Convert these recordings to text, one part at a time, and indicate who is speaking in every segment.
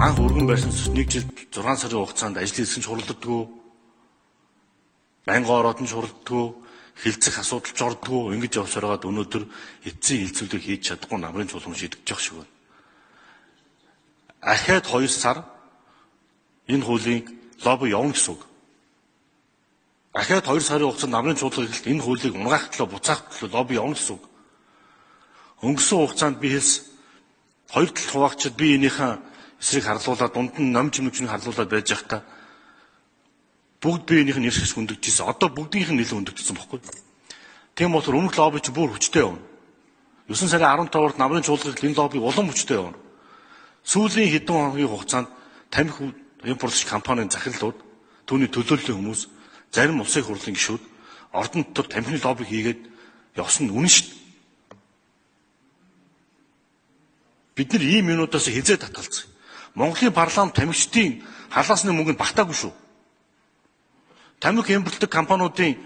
Speaker 1: Анх өргөн барьсан 1 жил 6 сарын хугацаанд ажлын хэсэг шуралддаггүй. Байнгын ороод нь шуралддаггүй. Хилцэх асуудалч ордгоо ингэж явсараад өнөөдөр эцсийн хилцүүлэг хийж чадахгүй намрын чуулган шийдэж явах шиг байна. Ахаад 2 сар энэ хуулийг лобби явна гэсэн үг. Ахаад 2 сарын хугацаанд намрын чуулган ихэлт энэ хуулийг унгаах төлөө буцаах төлөө лобби явна гэсэн үг. Өнгөрсөн хугацаанд би хэлсэн 2 талд хуваагчид би энийхэн эсрэг харлуулаад дунд нь ном чимэгчнийг харлуулаад байж байхдаа бүгд биенийх нь нэршиш хүндэгжсэн. Одоо бүгдийнх нь нэлээд хүндэгдсэн баггүй. Тийм болохоор өмнөх лобби чи бүр хүчтэй явна. 9 сарын 15-нд намрын чуулганд энэ лобби улам хүчтэй явна. Сүүлийн хэдэн хоногийн хугацаанд тамхи импортлогч компанийн захирлууд, түүний төлөөллийн хүмүүс, зарим улсын хурлын гишүүд ордон дотор тамхины лобби хийгээд явсан нь үнэн шүү дээ. Бид нар ийм минутаас хизээ татгалцсан. Монголын парламент тамхичдын халаасны мөнгөнд багтаагүй шүү. Тамхи импортлог компаниудын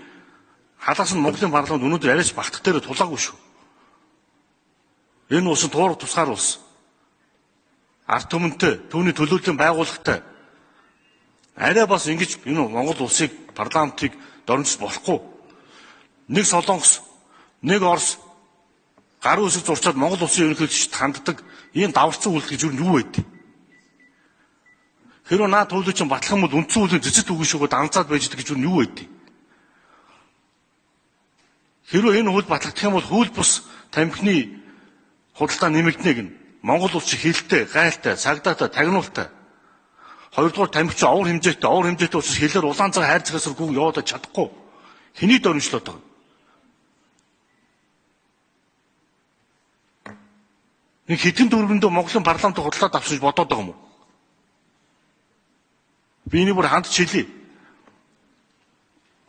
Speaker 1: халаас нь Монголын парламент өнөөдөр арайч багтах дээр тулаагүй шүү. Энэ улс нь туурах тусгаар улс. Ард түмэнтэй, түүний төлөөллийн байгууллагатай арай бас ингэж энэ Монгол улсыг парламентыг дөрнөж болохгүй. Нэг Солонгос, нэг Орос гарын үсэг зурчаад Монгол улсын ерөнхийлөгчд ханддаг ийм даварцсан үйлдэл гэж юу байдгийг. Хэрвээ наад хуулийн чинь батлах юм бол үндсэн хуулийн цэцэд үгүй шүүгээд анзаад байж байгаа гэж юу байдгийг. Хэрвээ энэ хууль батлагдах юм бол хууль бус тамхины худалдаа нэмэгдэнэ гэн. Монгол улс чи хилтэй, гайлтай, цагдаатай, тагнуултай. Хоёрдугаар тамхич овор хэмжээтэй учраас хэлээр улаан цаг хайр цагаас гүг яваад чадахгүй. Хэний дөрншлөөд байгаа. Нэг хэдэн дөрвөндөө Монголын парламент худалдаад авсан гэж бодоод байгаа юм уу? Би энийг бүр хандж хэлье.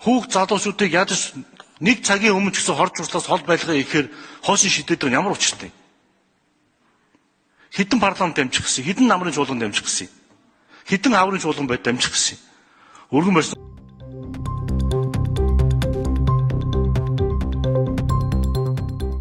Speaker 1: Хүүхд залуучуудыг яаж нэг цагийн өмнө ч гэсэн хорж урслаас хол байлгаа ихээр хоосон шидэд байгаа ямар учиртай. Хэдэн парламент дамжих гэсэн, хэдэн намрын чуулган дамжих гэсэн, хэдэн аврын чуулган байд дамжих гэсэн. Өргөн барьсан